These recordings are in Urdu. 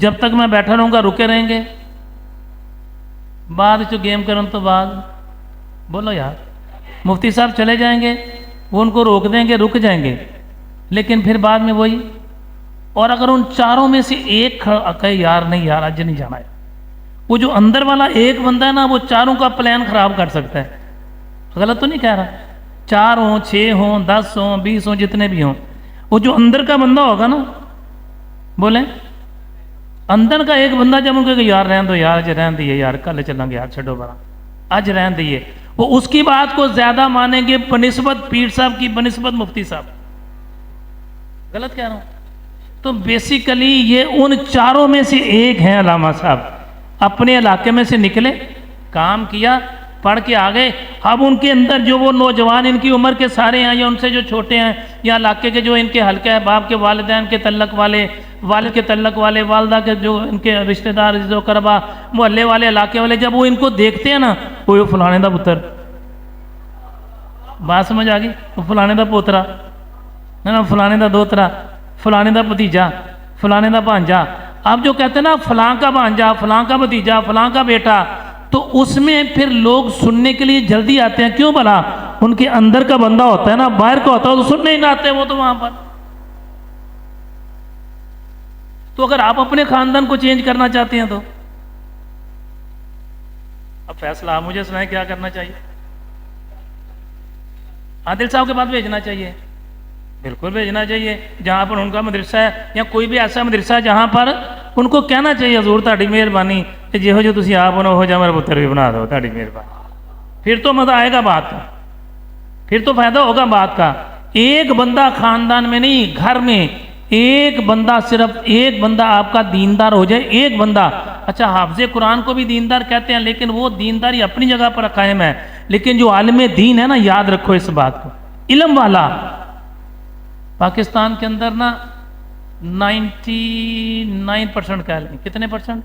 جب تک میں بیٹھا رہوں گا رکے رہیں گے، بعد جو گیم کرن تو بعد بولو یار مفتی صاحب چلے جائیں گے، وہ ان کو روک دیں گے، رک جائیں گے، لیکن پھر بعد میں وہی. اور اگر ان چاروں میں سے ایک کہے یار نہیں یار آج نہیں جانا ہے، وہ جو اندر والا ایک بندہ ہے نا وہ چاروں کا پلان خراب کر سکتا ہے. غلط تو نہیں کہہ رہا؟ 4 ہوں 6 ہوں 10 ہوں 20 ہوں جتنے بھی ہوں، وہ جو اندر کا بندہ ہوگا نا، بولیں اندر کا ایک بندہ جب ان کو کہ یار رہن دو یار آج رہن دیے یار کل چلیں گے یار چھڈو بڑا آج رہن دیے، وہ اس کی بات کو زیادہ مانیں گے بنسبت پیر صاحب کی، بنسبت مفتی صاحب. غلط کہہ رہا ہوں؟ تو بیسیکلی یہ ان چاروں میں سے ایک ہیں. علامہ صاحب اپنے علاقے میں سے نکلے، کام کیا، پڑھ کے آ گئے. اب ان کے اندر جو وہ نوجوان ان کی عمر کے سارے ہیں یا ان سے جو چھوٹے ہیں یا علاقے کے جو ان کے حلقہ ہے، باپ کے والدین کے تعلق والے، والد کے تعلق والے، والدہ کے جو ان کے رشتہ دار عزیز و قربا، محلے والے، علاقے والے، جب وہ ان کو دیکھتے ہیں نا، وہ فلانے دا پتر، بات سمجھ آ گئی، وہ فلانے دا پوترا ہے نا، فلانے دا دوترا، فلانے دا بھتیجا، فلانے دا بھانجا. اب جو کہتے ہیں نا فلاں کا بھانجا، فلاں کا بھتیجا، فلاں کا بیٹا، تو اس میں پھر لوگ سننے کے لیے جلدی آتے ہیں. کیوں بھلا؟ ان کے اندر کا بندہ ہوتا ہے نا، باہر کا ہوتا ہے تو سننے ہی نہ آتے وہ تو وہاں پر. تو اگر آپ اپنے خاندان کو چینج کرنا چاہتے ہیں تو اب فیصلہ آپ مجھے سنائیں کیا کرنا چاہیے؟ عادل صاحب کے پاس بھیجنا چاہیے، بالکل بھیجنا چاہیے. جہاں پر ان کا مدرسہ ہے یا کوئی بھی ایسا مدرسہ ہے جہاں پر ان کو کہنا چاہیے حضور تہاڈی مہربانی کہ جہو جو تسی آپ بنو ہو جا میرا پتر بھی بنا دو، تہاڈی مہربانی. پھر تو مزہ آئے گا بات کا، پھر تو فائدہ ہوگا بات کا. ایک بندہ خاندان میں نہیں، گھر میں ایک بندہ، صرف ایک بندہ آپ کا دیندار ہو جائے، ایک بندہ. اچھا حافظ قرآن کو بھی دیندار کہتے ہیں، لیکن وہ دینداری اپنی جگہ پر قائم ہے، لیکن جو عالم دین ہے نا، یاد رکھو اس بات کو، علم والا. پاکستان کے اندر نا 99% کہہ لیں، کتنے پرسنٹ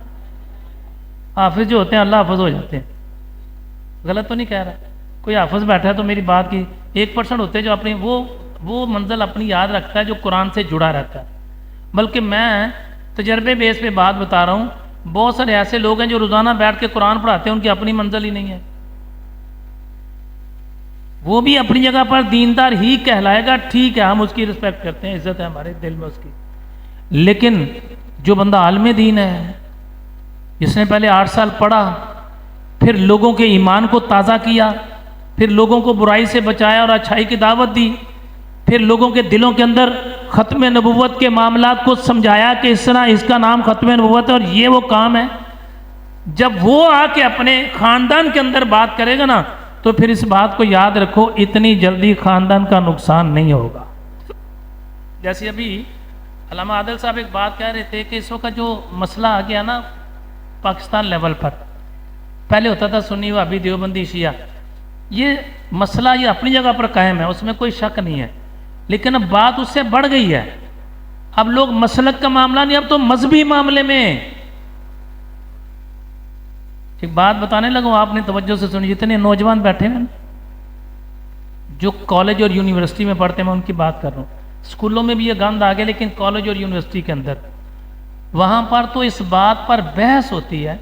حافظ جو ہوتے ہیں اللہ حافظ ہو جاتے ہیں. غلط تو نہیں کہہ رہا؟ کوئی حافظ بیٹھا ہے تو میری بات کی 1% ہوتے ہیں جو اپنی وہ منزل اپنی یاد رکھتا ہے، جو قرآن سے جڑا رہتا ہے. بلکہ میں تجربے بیس پہ بات بتا رہا ہوں، بہت سارے ایسے لوگ ہیں جو روزانہ بیٹھ کے قرآن پڑھاتے ہیں، ان کی اپنی منزل ہی نہیں ہے. وہ بھی اپنی جگہ پر دیندار ہی کہلائے گا، ٹھیک ہے، ہم اس کی رسپیکٹ کرتے ہیں، عزت ہے ہمارے دل میں اس کی. لیکن جو بندہ عالم دین ہے، جس نے پہلے 8 سال پڑھا، پھر لوگوں کے ایمان کو تازہ کیا، پھر لوگوں کو برائی سے بچایا اور اچھائی کی دعوت دی، پھر لوگوں کے دلوں کے اندر ختم نبوت کے معاملات کو سمجھایا کہ اس طرح اس کا نام ختم نبوت ہے اور یہ وہ کام ہے. جب وہ آ کے اپنے خاندان کے اندر بات کرے گا نا، تو پھر اس بات کو یاد رکھو، اتنی جلدی خاندان کا نقصان نہیں ہوگا. جیسے ابھی علامہ عادل صاحب ایک بات کہہ رہے تھے کہ اس وقت جو مسئلہ آ گیا نا پاکستان لیول پر، پہلے ہوتا تھا سنی وہابی دیوبندی شیعہ، یہ مسئلہ یہ اپنی جگہ پر قائم ہے، اس میں کوئی شک نہیں ہے، لیکن اب بات اس سے بڑھ گئی ہے. اب لوگ مسلک کا معاملہ نہیں، اب تو مذہبی معاملے میں. ایک بات بتانے لگا، آپ نے توجہ سے سنی، جتنے نوجوان بیٹھے ہیں جو کالج اور یونیورسٹی میں پڑھتے ہیں، میں ان کی بات کر رہا ہوں. اسکولوں میں بھی یہ گند آ گیا، لیکن کالج اور یونیورسٹی کے اندر وہاں پر تو اس بات پر بحث ہوتی ہے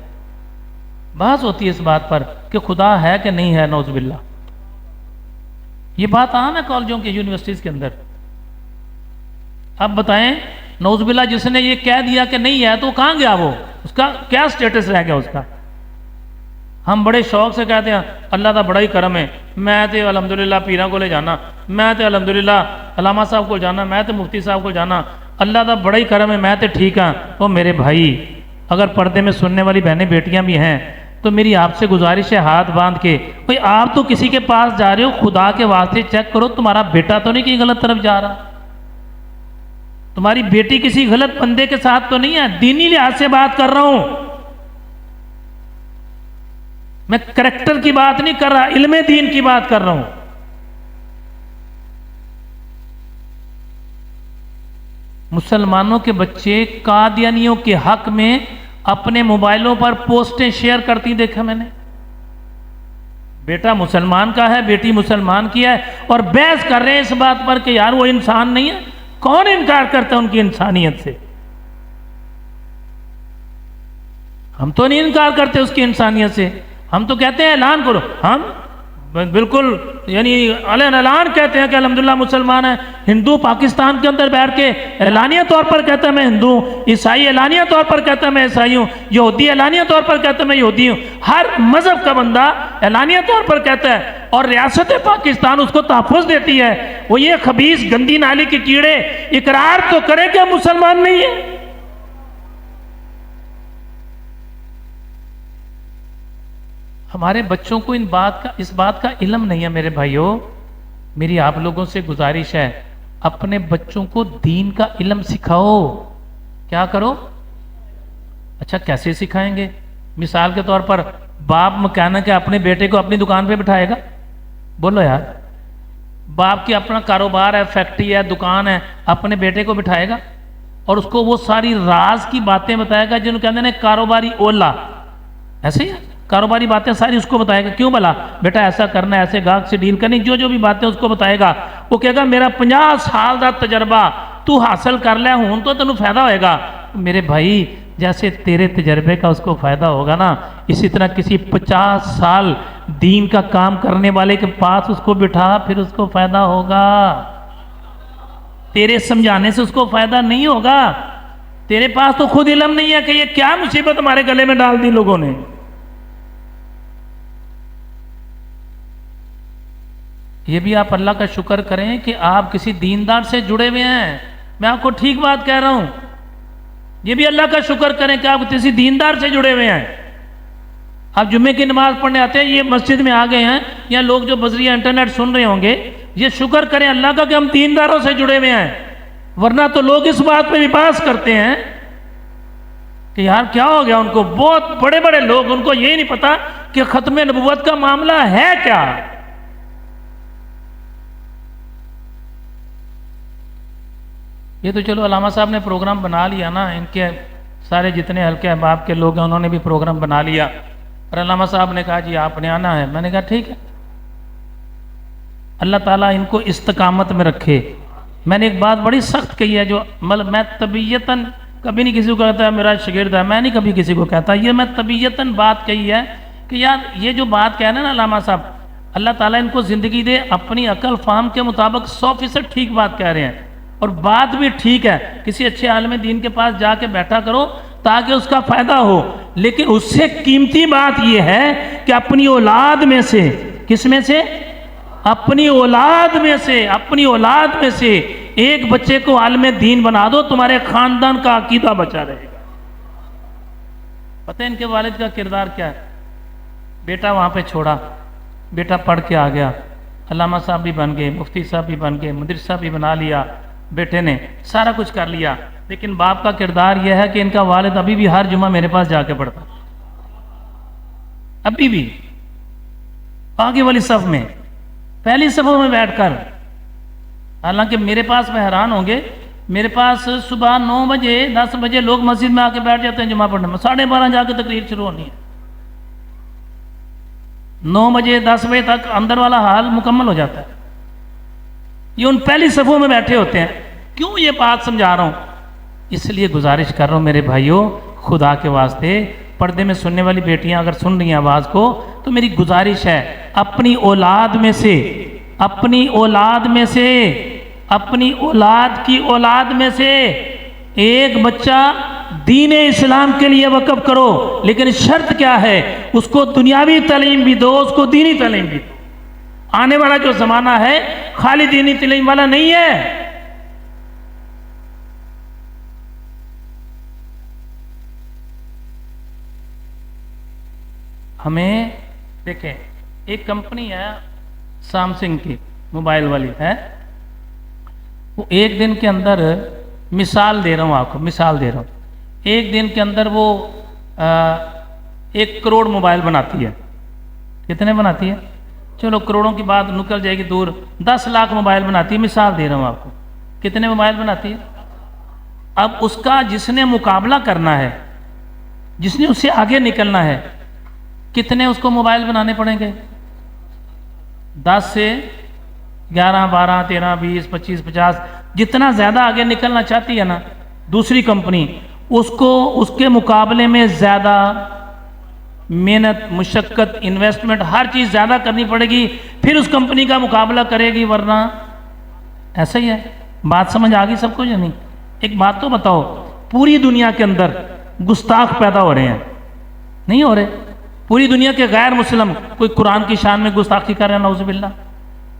اس بات پر کہ خدا ہے کہ نہیں ہے، نعوذ باللہ. یہ بات عام ہے کالجوں کے یونیورسٹیز کے اندر. اب بتائیں نعوذ باللہ جس نے یہ کہہ دیا کہ نہیں ہے تو کہاں گیا، وہ اس کا کیا سٹیٹس رہ گیا اس کا؟ ہم بڑے شوق سے کہتے ہیں اللہ کا بڑا ہی کرم ہے، میں تو الحمدللہ پیراں کو لے جانا، میں تو الحمدللہ علامہ صاحب کو جانا، میں تو مفتی صاحب کو جانا، اللہ کا بڑا ہی کرم ہے، میں تو ٹھیک ہاں. وہ میرے بھائی، اگر پردے میں سننے والی بہنیں بیٹیاں بھی ہیں تو میری آپ سے گزارش ہے، ہاتھ باندھ کے، بھئی آپ تو کسی کے پاس جا رہے ہو، خدا کے واسطے چیک کرو تمہارا بیٹا تو نہیں کہ غلط طرف جا رہا، تمہاری بیٹی کسی غلط بندے کے ساتھ تو نہیں ہے. دینی لحاظ سے بات کر رہا ہوں میں، کریکٹر کی بات نہیں کر رہا، علم دین کی بات کر رہا ہوں. مسلمانوں کے بچے قادیانیوں کے حق میں اپنے موبائلوں پر پوسٹیں شیئر کرتی دیکھا میں نے. بیٹا مسلمان کا ہے، بیٹی مسلمان کی ہے، اور بحث کر رہے ہیں اس بات پر کہ یار وہ انسان نہیں ہے. کون انکار کرتا ہے ان کی انسانیت سے؟ ہم تو نہیں انکار کرتے اس کی انسانیت سے، ہم تو کہتے ہیں اعلان کرو، ہم بالکل یعنی علن اعلان کہتے ہیں کہ الحمدللہ مسلمان ہیں۔ ہندو پاکستان کے اندر بیٹھ کے اعلانیہ طور پر کہتا ہے میں ہندو ہوں، عیسائی اعلانیہ طور پر کہتا ہے میں عیسائی ہوں، یہودی اعلانیہ طور پر کہتا ہے میں یہودی ہوں، ہر مذہب کا بندہ اعلانیہ طور پر کہتا ہے، اور ریاست پاکستان اس کو تحفظ دیتی ہے۔ وہ یہ خبیث گندی نالی کے کیڑے اقرار تو کریں کہ ہم مسلمان نہیں ہیں۔ ہمارے بچوں کو اس بات کا علم نہیں ہے میرے بھائیوں۔ میری آپ لوگوں سے گزارش ہے، اپنے بچوں کو دین کا علم سکھاؤ۔ کیا کرو؟ اچھا کیسے سکھائیں گے؟ مثال کے طور پر باپ مکینک ہے، اپنے بیٹے کو اپنی دکان پہ بٹھائے گا؟ بولو یار، باپ کی اپنا کاروبار ہے، فیکٹری ہے، دکان ہے، اپنے بیٹے کو بٹھائے گا اور اس کو وہ ساری راز کی باتیں بتائے گا جن کو کہتے ہیں کاروباری اولا؟ ایسے ہی ہے، کاروباری باتیں ساری اس کو بتائے گا۔ کیوں بلا بیٹا ایسا کرنا ہے، ایسے گاہک سے ڈیل کرنی، جو بھی باتیں اس کو بتائے گا۔ وہ کہے گا میرا 50 سال کا تجربہ تو حاصل کر لے، ہوں تو تینوں فائدہ ہوئے گا۔ میرے بھائی جیسے تیرے تجربے کا اس کو فائدہ ہوگا نا، اسی طرح کسی 50 سال دین کا کام کرنے والے کے پاس اس کو بٹھا، پھر اس کو فائدہ ہوگا۔ تیرے سمجھانے سے اس کو فائدہ نہیں ہوگا۔ تیرے پاس تو خود علم نہیں ہے کہ یہ کیا مصیبت ہمارے گلے میں ڈال دی لوگوں نے۔ یہ بھی آپ اللہ کا شکر کریں کہ آپ کسی دیندار سے جڑے ہوئے ہیں۔ میں آپ کو ٹھیک بات کہہ رہا ہوں، یہ بھی اللہ کا شکر کریں کہ آپ کسی دیندار سے جڑے ہوئے ہیں۔ آپ جمعے کی نماز پڑھنے آتے ہیں، یہ مسجد میں آ گئے ہیں، یا لوگ جو بذریعہ انٹرنیٹ سن رہے ہوں گے، یہ شکر کریں اللہ کا کہ ہم دینداروں سے جڑے ہوئے ہیں۔ ورنہ تو لوگ اس بات پہ بھی بحث کرتے ہیں کہ یار کیا ہو گیا ان کو، بہت بڑے بڑے لوگ، ان کو یہ نہیں پتا کہ ختم نبوت کا معاملہ ہے کیا۔ یہ تو چلو علامہ صاحب نے پروگرام بنا لیا نا، ان کے سارے جتنے حلقے احباب کے لوگ ہیں انہوں نے بھی پروگرام بنا لیا، اور علامہ صاحب نے کہا جی آپ نے آنا ہے۔ میں نے کہا ٹھیک ہے، اللہ تعالیٰ ان کو استقامت میں رکھے۔ میں نے ایک بات بڑی سخت کہی ہے، جو میں طبیعتاً کبھی نہیں کسی کو کہتا ہے میرا شاگرد ہے، میں نہیں کبھی کسی کو کہتا، یہ میں طبیعتاً بات کہی ہے کہ یار یہ جو بات کہہ رہے ہیں نا علامہ صاحب، اللہ تعالیٰ ان کو زندگی دے، اپنی عقل فہم کے مطابق 100% ٹھیک بات کہہ رہے ہیں، اور بات بھی ٹھیک ہے۔ کسی اچھے عالم دین کے پاس جا کے بیٹھا کرو تاکہ اس کا فائدہ ہو، لیکن اس سے قیمتی بات یہ ہے کہ اپنی اولاد میں سے، کس میں سے؟ اپنی اولاد میں سے ایک بچے کو عالم دین بنا دو، تمہارے خاندان کا عقیدہ بچا رہے گا۔ پتہ ہے ان کے والد کا کردار کیا ہے؟ بیٹا وہاں پہ چھوڑا، بیٹا پڑھ کے آ گیا، علامہ صاحب بھی بن گئے، مفتی صاحب بھی بن گئے، مدرسہ بھی بنا لیا، بیٹے نے سارا کچھ کر لیا، لیکن باپ کا کردار یہ ہے کہ ان کا والد ابھی بھی ہر جمعہ میرے پاس جا کے پڑھتا، ابھی بھی آگے والی صف میں، پہلی صفوں میں بیٹھ کر۔ حالانکہ میرے پاس میں حیران ہوں گے، میرے پاس صبح 9 بجے 10 بجے لوگ مسجد میں آ کے بیٹھ جاتے ہیں جمعہ پڑھنے میں، 12:30 جا کے تقریر شروع ہونی ہے، 9 بجے 10 بجے تک اندر والا حال مکمل ہو جاتا ہے۔ یہ ان پہلی صفوں میں بیٹھے ہوتے ہیں۔ کیوں یہ بات سمجھا رہا ہوں؟ اس لیے گزارش کر رہا ہوں میرے بھائیوں، خدا کے واسطے، پردے میں سننے والی بیٹیاں اگر سن رہی ہیں آواز کو، تو میری گزارش ہے اپنی اولاد میں سے، اپنی اولاد کی اولاد میں سے ایک بچہ دین اسلام کے لیے وقف کرو، لیکن شرط کیا ہے؟ اس کو دنیاوی تعلیم بھی دو، اس کو دینی تعلیم بھی دو۔ آنے والا جو زمانہ ہے خالی دینی تعلیم والا نہیں ہے۔ ہمیں دیکھیں، ایک کمپنی ہے سامسنگ کی، موبائل والی ہے، وہ ایک دن کے اندر، مثال دے رہا ہوں آپ کو، مثال دے رہا ہوں، ایک دن کے اندر وہ 1 کروڑ موبائل بناتی ہے۔ کتنے بناتی ہے؟ چلو کروڑوں کی بات نکل جائے گی دور، 10 لاکھ موبائل بناتی ہے، مثال دے رہا ہوں آپ کو۔ کتنے موبائل بناتی ہے؟ اب اس کا جس نے مقابلہ کرنا ہے، جس نے اس سے آگے نکلنا ہے، کتنے اس کو موبائل بنانے پڑیں گے؟ 10 سے 11 12 13 20 25 50، جتنا زیادہ آگے نکلنا چاہتی ہے نا دوسری کمپنی، اس کے مقابلے میں زیادہ محنت، مشقت، انویسٹمنٹ، ہر چیز زیادہ کرنی پڑے گی، پھر اس کمپنی کا مقابلہ کرے گی، ورنہ ایسا ہی ہے۔ بات سمجھ آ گئی سب کو یا نہیں؟ ایک بات تو بتاؤ، پوری دنیا کے اندر گستاخ پیدا ہو رہے ہیں نہیں ہو رہے؟ پوری دنیا کے غیر مسلم کوئی قرآن کی شان میں گستاخی کر رہے ہیں، نعوذ باللہ،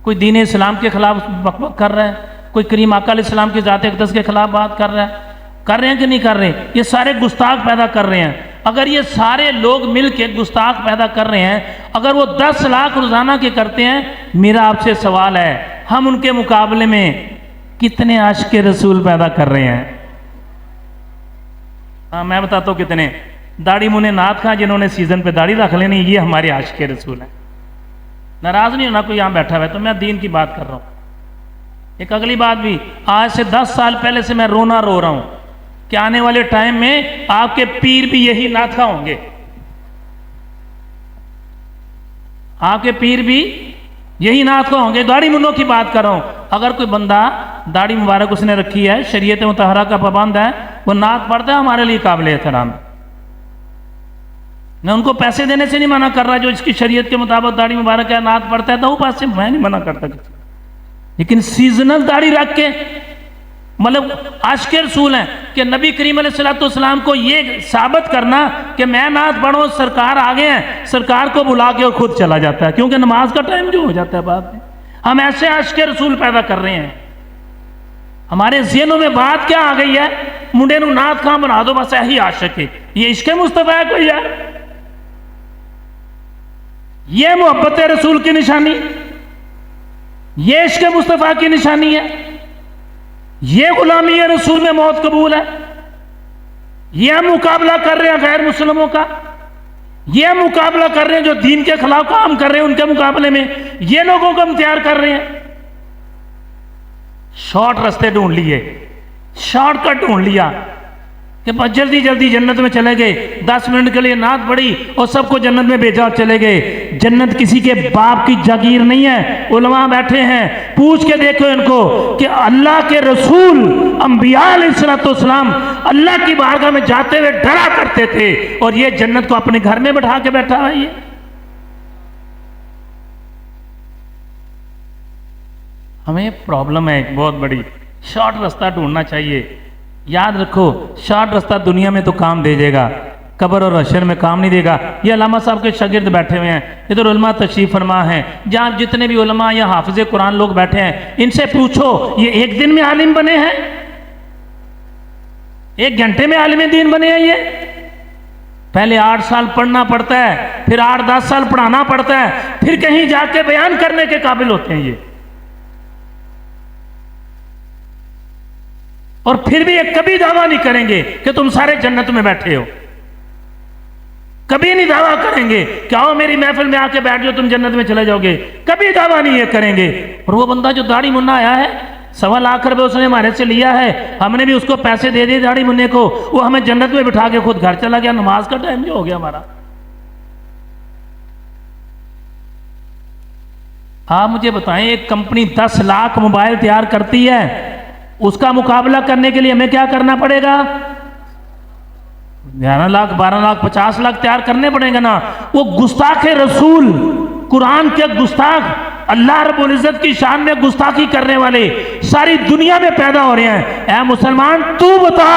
کوئی دین اسلام کے خلاف بک کر رہا ہے، کوئی کریم آقا علیہ السلام کی ذات اقدس کے خلاف بات کر رہا ہے، کر رہے ہیں کہ نہیں کر رہے؟ یہ سارے گستاخ پیدا کر رہے ہیں۔ اگر یہ سارے لوگ مل کے گستاخ پیدا کر رہے ہیں، اگر وہ 10 لاکھ روزانہ کے کرتے ہیں، میرا آپ سے سوال ہے، ہم ان کے مقابلے میں کتنے عاشق رسول پیدا کر رہے ہیں؟ ہاں میں بتاتا ہوں کتنے۔ داڑھی منہ نعت خواں جنہوں نے سیزن پہ داڑھی رکھ لینی، یہ ہمارے عاشق رسول ہیں۔ ناراض نہیں ہونا کوئی یہاں بیٹھا ہوا ہے، تو میں دین کی بات کر رہا ہوں۔ ایک اگلی بات بھی، آج سے 10 سال پہلے سے میں رونا رو رہا ہوں کہ آنے والے ٹائم میں آپ کے پیر بھی یہی نعت خواں ہوں گے، آپ کے پیر بھی یہی نعت خواں ہوں گے۔ داڑھی منوں کی بات کر رہا ہوں۔ اگر کوئی بندہ داڑھی مبارک اس نے رکھی ہے، شریعت مطہرہ کا پابند ہے، وہ نعت پڑھتا ہے، ہمارے لیے قابل احترام ہے۔ میں ان کو پیسے دینے سے نہیں منع کر رہا، جو اس کی شریعت کے مطابق داڑھی مبارک ہے، نعت پڑھتا ہے، تو وہ پیسے میں نہیں منع کرتا کسی، لیکن سیزنل داڑھی رکھ کے مطلب عاشق رسول ہیں کہ نبی کریم علیہ السلام کو یہ ثابت کرنا کہ میں نعت پڑھوں، سرکار آگے ہیں، سرکار کو بلا کے اور خود چلا جاتا ہے، کیونکہ نماز کا ٹائم جو ہو جاتا ہے بعد میں۔ ہم ایسے عاشق رسول پیدا کر رہے ہیں۔ ہمارے ذہنوں میں بات کیا آ گئی ہے؟ منڈے نو نعت خواں بنا دو، بس یہی عاشق ہے۔ یہ عشق مصطفیٰ ہے کوئی ہے؟ یہ محبت رسول کی نشانی، یہ عشق مصطفیٰ کی نشانی ہے، یہ غلامی رسول میں موت قبول ہے، یہ ہم مقابلہ کر رہے ہیں غیر مسلموں کا، یہ ہم مقابلہ کر رہے ہیں جو دین کے خلاف کام کر رہے ہیں ان کے مقابلے میں، یہ لوگوں کو ہم تیار کر رہے ہیں۔ شارٹ رستے ڈھونڈ لیے، شارٹ کٹ ڈھونڈ لیا کہ بس جلدی جلدی جنت میں چلے گئے، 10 منٹ کے لیے نعت پڑھی اور سب کو جنت میں بھیجا اور چلے گئے۔ جنت کسی کے باپ کی جاگیر نہیں ہے۔ علماء بیٹھے ہیں، پوچھ کے دیکھو ان کو کہ اللہ کے رسول انبیاء علیہ السلام اللہ کی بارگاہ میں جاتے ہوئے ڈرا کرتے تھے، اور یہ جنت کو اپنے گھر میں بٹھا کے بیٹھا ہے۔ یہ ہمیں پرابلم ہے ایک بہت بڑی، شارٹ رستہ ڈھونڈنا چاہیے۔ یاد رکھو، شارٹ رستہ دنیا میں تو کام دے دے گا، قبر اور حشر میں کام نہیں دے گا۔ یہ علامہ صاحب کے شاگرد بیٹھے ہوئے ہیں، ادھر علماء تشریف فرما ہیں، جہاں جتنے بھی علماء یا حافظ قرآن لوگ بیٹھے ہیں، ان سے پوچھو یہ ایک دن میں عالم بنے ہیں؟ 1 گھنٹے میں عالم دین بنے ہیں؟ یہ پہلے 8 سال پڑھنا پڑتا ہے، پھر 8-10 سال پڑھانا پڑتا ہے، پھر کہیں جا کے بیان کرنے کے قابل ہوتے ہیں یہ، اور پھر بھی یہ کبھی دعویٰ نہیں کریں گے کہ تم سارے جنت میں بیٹھے ہو، کبھی نہیں دعویٰ کریں گے کہ آؤ میری محفل میں آ کے بیٹھ جاؤ تم جنت میں چلے جاؤ گے، کبھی دعویٰ نہیں یہ کریں گے۔ اور وہ بندہ جو داڑھی منا آیا ہے، 1.25 لاکھ روپے اس نے ہمارے سے لیا ہے، ہم نے بھی اس کو پیسے دے دیے داڑھی مننے کو، وہ ہمیں جنت میں بٹھا کے خود گھر چلا گیا، نماز کا ٹائم جو ہو گیا ہمارا۔ آپ مجھے بتائیں، ایک کمپنی 10 لاکھ موبائل تیار کرتی ہے، اس کا مقابلہ کرنے کے لیے ہمیں کیا کرنا پڑے گا؟ 11 لاکھ 12 لاکھ 50 لاکھ تیار کرنے پڑیں گے نا۔ وہ گستاخ رسول، قرآن کے گستاخ، اللہ رب العزت کی شان میں گستاخی کرنے والے ساری دنیا میں پیدا ہو رہے ہیں۔ اے مسلمان، تو بتا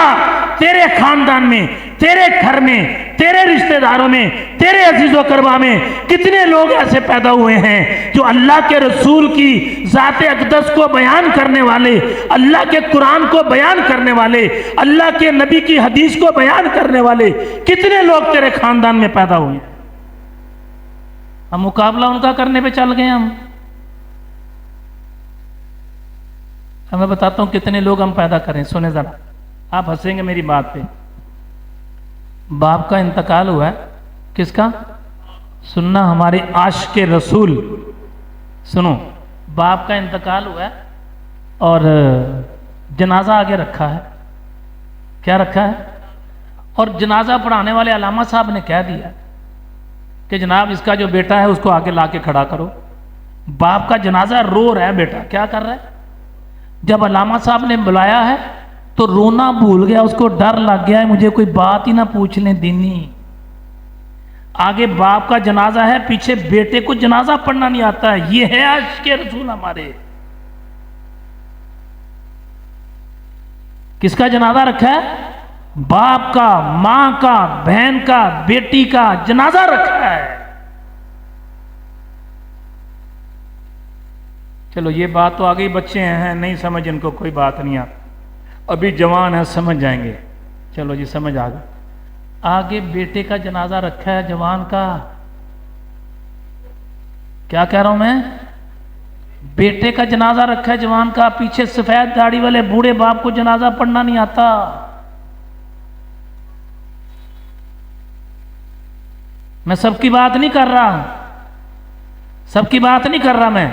تیرے خاندان میں، تیرے گھر میں، تیرے رشتہ داروں میں، تیرے عزیز و اقربا میں کتنے لوگ ایسے پیدا ہوئے ہیں جو اللہ کے رسول کی ذات اقدس کو بیان کرنے والے، اللہ کے قرآن کو بیان کرنے والے، اللہ کے نبی کی حدیث کو بیان کرنے والے کتنے لوگ تیرے خاندان میں پیدا ہوئے ہیں؟ ہم مقابلہ ان کا کرنے پہ چل گئے۔ میں بتاتا ہوں کتنے لوگ ہم پیدا کریں، سنیں ذرا، آپ ہنسیں گے میری بات پہ۔ باپ کا انتقال ہوا ہے، کس کا؟ سننا ہمارے عاشق رسول، سنو، باپ کا انتقال ہوا ہے اور جنازہ آگے رکھا ہے۔ کیا رکھا ہے؟ اور جنازہ پڑھانے والے علامہ صاحب نے کہہ دیا کہ جناب اس کا جو بیٹا ہے اس کو آگے لا کے کھڑا کرو۔ باپ کا جنازہ رو رہا ہے، بیٹا کیا کر رہا ہے؟ جب علامہ صاحب نے بلایا ہے تو رونا بھول گیا, اس کو ڈر لگ گیا ہے مجھے کوئی بات ہی نہ پوچھ لیں دینی. آگے باپ کا جنازہ ہے, پیچھے بیٹے کو جنازہ پڑھنا نہیں آتا ہے. یہ ہے عاشق رسول ہمارے. کس کا جنازہ رکھا ہے؟ باپ کا, ماں کا, بہن کا, بیٹی کا جنازہ رکھا ہے. چلو یہ بات تو آگے بچے ہیں نہیں سمجھ, ان کو کوئی بات نہیں آتی, ابھی جوان ہے سمجھ جائیں گے. چلو جی سمجھ آ گئی. آگے بیٹے کا جنازہ رکھا ہے جوان کا. کیا کہہ رہا ہوں میں؟ بیٹے کا جنازہ رکھا ہے جوان کا, پیچھے سفید داڑھی والے بوڑھے باپ کو جنازہ پڑھنا نہیں آتا. میں سب کی بات نہیں کر رہا, سب کی بات نہیں کر رہا میں.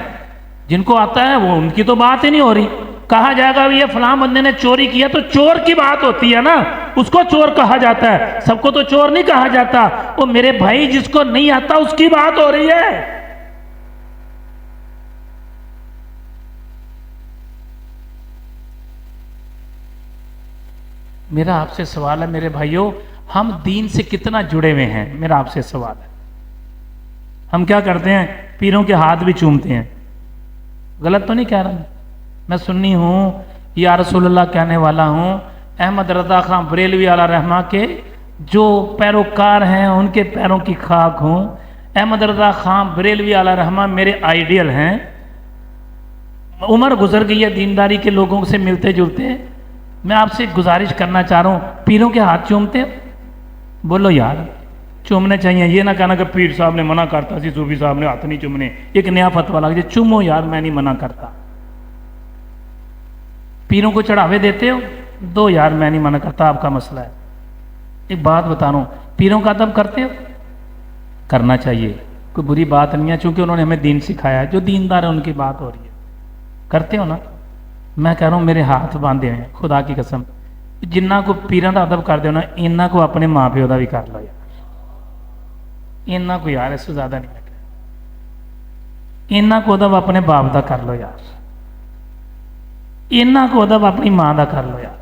جن کو آتا ہے وہ ان کی تو بات ہی نہیں ہو رہی. کہا جائے گا یہ فلاں بندے نے چوری کیا تو چور کی بات ہوتی ہے نا, اس کو چور کہا جاتا ہے, سب کو تو چور نہیں کہا جاتا. وہ میرے بھائی جس کو نہیں آتا اس کی بات ہو رہی ہے. میرا آپ سے سوال ہے میرے بھائیوں, ہم دین سے کتنا جڑے ہوئے ہیں؟ میرا آپ سے سوال ہے. ہم کیا کرتے ہیں؟ پیروں کے ہاتھ بھی چومتے ہیں. غلط تو نہیں کہہ رہا میں سنی ہوں, یا رسول اللہ کہنے والا ہوں. احمد رضا خان بریلوی علیہ رحمہ کے جو پیروکار ہیں ان کے پیروں کی خاک ہوں. احمد رضا خان بریلوی علیہ رحمہ میرے آئیڈیل ہیں. عمر گزر گئی ہے دینداری کے لوگوں سے ملتے جلتے. میں آپ سے گزارش کرنا چاہ رہا ہوں, پیروں کے ہاتھ چومتے؟ بولو یار چومنے چاہیے. یہ نہ کہنا کہ پیر صاحب نے منع کرتا سی, صوفی صاحب نے ہاتھ نہیں چومنے, ایک نیا فتویٰ لگ جائے. چومو یار, میں نہیں منع کرتا. پیروں کو چڑھاوے دیتے ہو دو یار, میں نہیں منع کرتا, آپ کا مسئلہ ہے. ایک بات بتا رہا ہوں, پیروں کا ادب کرتے ہو؟ کرنا چاہیے, کوئی بری بات نہیں ہے, چونکہ انہوں نے ہمیں دین سکھایا ہے. جو دیندار ہے ان کی بات ہو رہی ہے, کرتے ہو نا. میں کہہ رہا ہوں میرے ہاتھ باندھے ہیں خدا کی قسم, جنہ کو پیروں کا ادب کر دو نا, انہاں کو اپنے ماں پیو کا بھی کر لو یار. انہاں کو یار اس سے زیادہ نہیں لگا. انہاں کو ادب اپنے باپ کا کر لو یار, انہاں کو ادب اپنی ماں کا کر لو یار,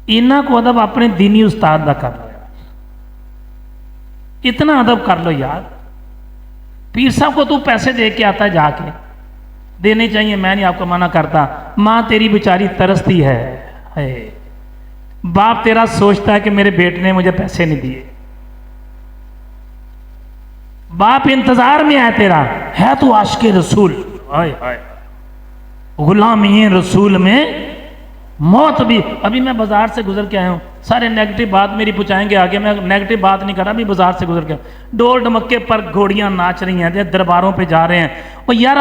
انہاں کو ادب اپنے دینی استاد کا کر لو یار. اتنا ادب کر لو یار. پیر صاحب کو تو پیسے دے کے آتا ہے, جا کے دینے چاہیے, میں نہیں آپ کو منع کرتا. ماں تیری بیچاری ترستی ہے, باپ تیرا سوچتا ہے کہ میرے بیٹے نے مجھے پیسے نہیں دیے, باپ انتظار میں ہے تیرا. ہے تو عاشق رسول, غلامی رسول میں موت بھی. ابھی میں بازار سے گزر کے آیا ہوں, سارے نیگیٹو بات میری پہنچائیں گے آگے, میں نیگیٹو بات نہیں کر رہا. ابھی بازار سے گزر کے ڈول ڈمکے پر گھوڑیاں ناچ رہی ہیں, درباروں پہ جا رہے ہیں. اور یار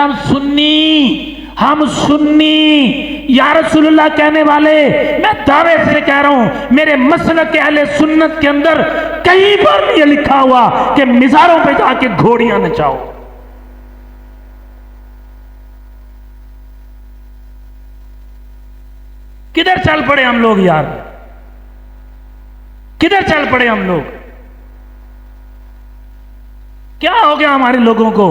ہم سنی یا رسول اللہ کہنے والے, میں دعوے سے کہہ رہا ہوں میرے مسلک اہل سنت کے اندر کہیں پر یہ لکھا ہوا کہ مزاروں پہ جا کے گھوڑیاں نچاؤ. کدھر چل پڑے ہم لوگ یار, کدھر چل پڑے ہم لوگ؟ کیا ہو گیا ہمارے لوگوں کو؟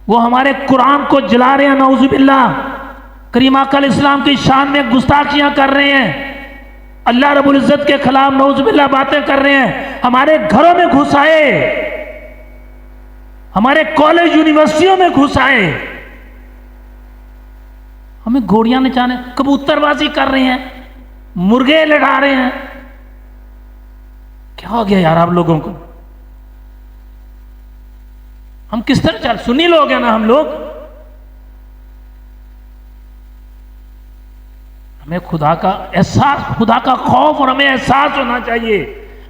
وہ ہمارے قرآن کو جلا رہے ہیں, نعوذ باللہ. کریم آقا علیہ السلام کی شان میں گستاخیاں کر رہے ہیں, اللہ رب العزت کے خلاف نعوذ باللہ باتیں کر رہے ہیں. ہمارے گھروں میں گھس آئے, ہمارے کالج یونیورسٹیوں میں گھس آئے, ہمیں گھوڑیاں نچانے, کبوتر بازی کر رہے ہیں, مرغے لڑا رہے ہیں. کیا ہو گیا یار آپ لوگوں کو؟ ہم کس طرح چل, سنی لوگ ہیں نا ہم لوگ. ہمیں خدا کا احساس, خدا کا خوف اور ہمیں احساس ہونا چاہیے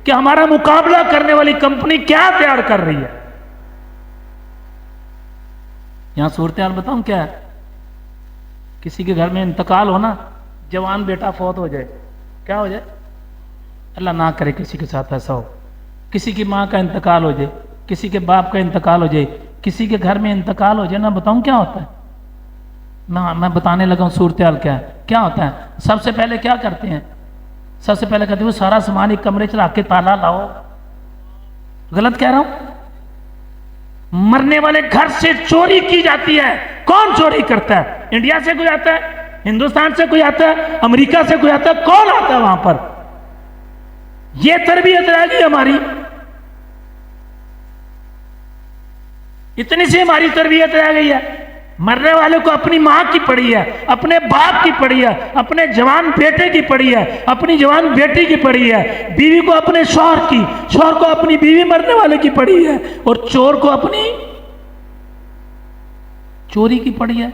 کہ ہمارا مقابلہ کرنے والی کمپنی کیا تیار کر رہی ہے. یہاں صورتحال بتاؤں کیا ہے؟ کسی کے گھر میں انتقال ہونا, جوان بیٹا فوت ہو جائے, کیا ہو جائے؟ اللہ نہ کرے کسی کے ساتھ ایسا ہو. کسی کی ماں کا انتقال ہو جائے, کسی کے باپ کا انتقال ہو جائے, کسی کے گھر میں انتقال ہو جائے نا, بتاؤں کیا ہوتا ہے؟ میں بتانے لگا ہوں صورتحال کیا ہے. کیا ہوتا ہے؟ سب سے پہلے کیا کرتے ہیں؟ سب سے پہلے کہتے ہیں وہ سارا سامان ایک کمرے چلا کے تالا لاؤ. غلط کہہ رہا ہوں؟ مرنے والے گھر سے چوری کی جاتی ہے. کون چوری کرتا ہے؟ انڈیا سے کوئی آتا ہے ہندوستان سے کوئی آتا ہے، امریکہ سے کوئی آتا ہے، کون آتا ہے وہاں پر؟ یہ تربیت رہ گئی ہماری، اتنی سی ہماری تربیت رہ گئی ہے۔ مرنے والے کو اپنی ماں کی پڑی ہے، اپنے باپ کی پڑی ہے، اپنے جوان بیٹے کی پڑی ہے، اپنی جوان بیٹی کی پڑی ہے، بیوی کو اپنے شوہر کی، شوہر کو اپنی بیوی مرنے والے کی پڑی ہے، اور چور کو اپنی چوری کی پڑی ہے۔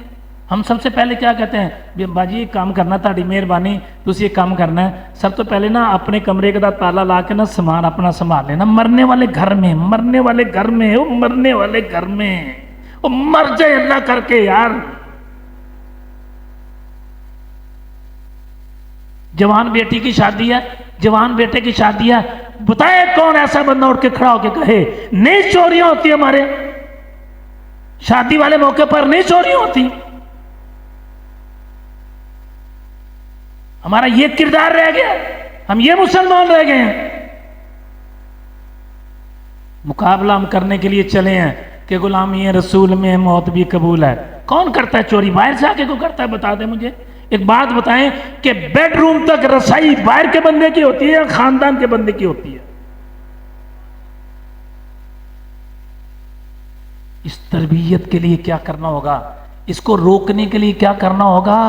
ہم سب سے پہلے کیا کہتے ہیں؟ باجی یہ کام کرنا، تاری مہربانی تسی یہ کام کرنا ہے، سب تو پہلے نا اپنے کمرے کا تالا لا کے نا سامان اپنا سنبھال لینا۔ مرنے والے گھر میں، مرنے والے گھر میں، وہ مرنے والے گھر میں، وہ مر جائے اللہ کر کے یار۔ جوان بیٹی کی شادی ہے، جوان بیٹے کی شادی ہے، بتائے کون ایسا بندہ اٹھ کے کھڑا ہو کے کہے نہیں چوریاں ہوتی ہمارے شادی والے موقع پر؟ نہیں چوریاں ہوتی؟ ہمارا یہ کردار رہ گیا، ہم یہ مسلمان رہ گئے ہیں۔ مقابلہ ہم کرنے کے لیے چلے ہیں کہ غلامی رسول میں موت بھی قبول ہے۔ کون کرتا ہے چوری؟ باہر سے آ کے کو کرتا ہے؟ بتا دیں مجھے ایک بات بتائیں کہ بیڈ روم تک رسائی باہر کے بندے کی ہوتی ہے یا خاندان کے بندے کی ہوتی ہے؟ اس تربیت کے لیے کیا کرنا ہوگا؟ اس کو روکنے کے لیے کیا کرنا ہوگا؟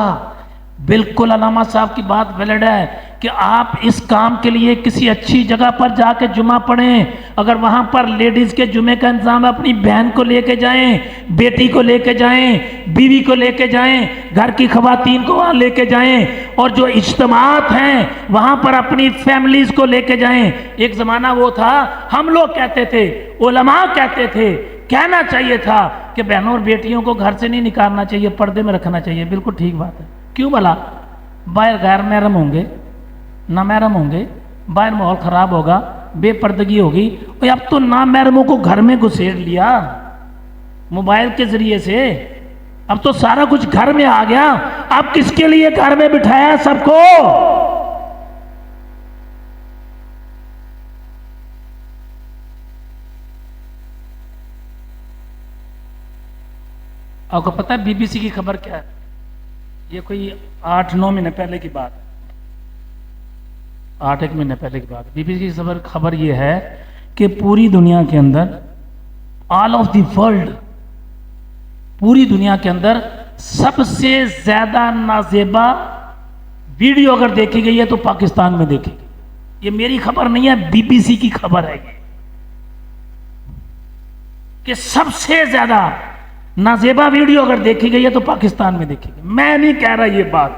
بالکل علامہ صاحب کی بات ویلڈ ہے کہ آپ اس کام کے لیے کسی اچھی جگہ پر جا کے جمعہ پڑھیں۔ اگر وہاں پر لیڈیز کے جمعے کا انتظام ہے، اپنی بہن کو لے کے جائیں، بیٹی کو لے کے جائیں، بیوی کو لے کے جائیں، گھر کی خواتین کو وہاں لے کے جائیں، اور جو اجتماعات ہیں وہاں پر اپنی فیملیز کو لے کے جائیں۔ ایک زمانہ وہ تھا، ہم لوگ کہتے تھے، علماء کہتے تھے، کہنا چاہیے تھا کہ بہنوں اور بیٹیوں کو گھر سے نہیں نکالنا چاہیے، پردے میں رکھنا چاہیے۔ بالکل ٹھیک بات ہے۔ کیوں بھلا؟ باہر غیر محرم ہوں گے، نامحرم ہوں گے، باہر ماحول خراب ہوگا، بے پردگی ہوگی۔ اور اب تو نامحرموں کو گھر میں گھسیڑ لیا موبائل کے ذریعے سے، اب تو سارا کچھ گھر میں آ گیا۔ اب کس کے لیے گھر میں بٹھایا سب کو؟ آپ کو پتہ ہے بی بی سی کی خبر کیا ہے؟ یہ کوئی 8-9 مہینے پہلے کی بات، 8-1 مہینے پہلے کی بات۔ بی بی سی کی خبر یہ ہے کہ پوری دنیا کے اندر، آل آف دی ورلڈ، پوری دنیا کے اندر سب سے زیادہ نازیبا ویڈیو اگر دیکھی گئی ہے تو پاکستان میں دیکھی گئی۔ یہ میری خبر نہیں ہے، بی بی سی کی خبر ہے یہ، کہ سب سے زیادہ نازیبا ویڈیو اگر دیکھی گئی ہے تو پاکستان میں دیکھی گئی۔ میں نہیں کہہ رہا یہ بات،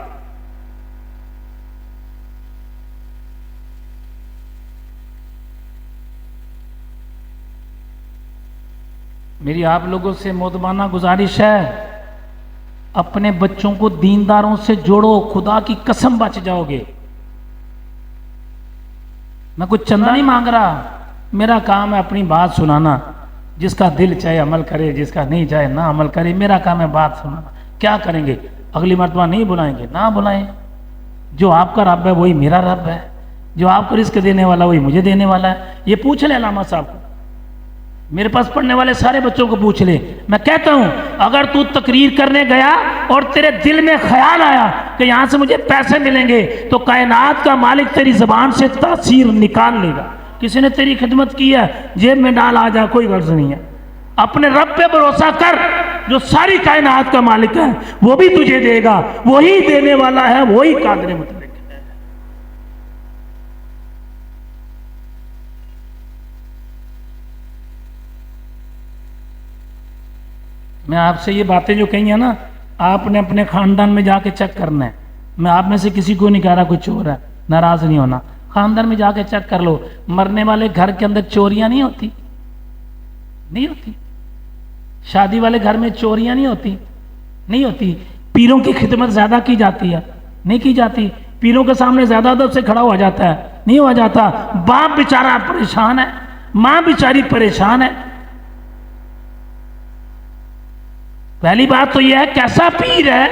میری آپ لوگوں سے مؤدبانہ گزارش ہے، اپنے بچوں کو دینداروں سے جوڑو، خدا کی قسم بچ جاؤ گے۔ میں کچھ چندہ نہیں مانگ رہا، میرا کام ہے اپنی بات سنانا، جس کا دل چاہے عمل کرے، جس کا نہیں چاہے نہ عمل کرے۔ میرا کام ہے بات سنانا۔ کیا کریں گے؟ اگلی مرتبہ نہیں بلائیں گے، نہ بلائیں۔ جو آپ کا رب ہے وہی میرا رب ہے، جو آپ کو رزق دینے والا وہی مجھے دینے والا ہے۔ یہ پوچھ لے علامہ صاحب کو، میرے پاس پڑھنے والے سارے بچوں کو پوچھ لے۔ میں کہتا ہوں اگر تو تقریر کرنے گیا اور تیرے دل میں خیال آیا کہ یہاں سے مجھے پیسے ملیں گے، تو کائنات کا مالک تیری زبان سے تاثیر نکال لے گا۔ کسی نے تیری خدمت کی ہے، جیب میں ڈال آ جا، کوئی غرض نہیں ہے۔ اپنے رب پہ بھروسہ کر، جو ساری کائنات کا مالک ہے، وہ بھی تجھے دے گا، وہی دینے والا ہے، وہی قادر مطلق ہے۔ میں آپ سے یہ باتیں جو کہی ہیں نا، آپ نے اپنے خاندان میں جا کے چیک کرنا ہے۔ میں آپ میں سے کسی کو نہیں کہہ رہا کوئی چور ہے، ناراض نہیں ہونا۔ خاندان میں جا کے چیک کر لو، مرنے والے گھر کے اندر چوریاں نہیں ہوتی، نہیں ہوتی۔ شادی والے گھر میں چوریاں نہیں ہوتی، نہیں ہوتی۔ پیروں کی خدمت زیادہ کی جاتی ہے، نہیں کی جاتی۔ پیروں کے سامنے زیادہ ادب سے کھڑا ہوا جاتا ہے، نہیں ہوا جاتا۔ باپ بیچارہ پریشان ہے، ماں بیچاری پریشان ہے۔ پہلی بات تو یہ ہے کیسا پیر ہے،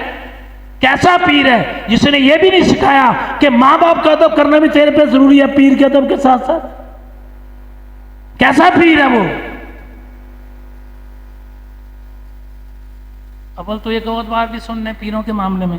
کیسا پیر ہے جس نے یہ بھی نہیں سکھایا کہ ماں باپ کا ادب کرنا بھی تیرے پہ ضروری ہے پیر کے ادب کے ساتھ ساتھ۔ کیسا پیر ہے وہ؟ اول تو ایک اور بات بھی سننے پیروں کے معاملے میں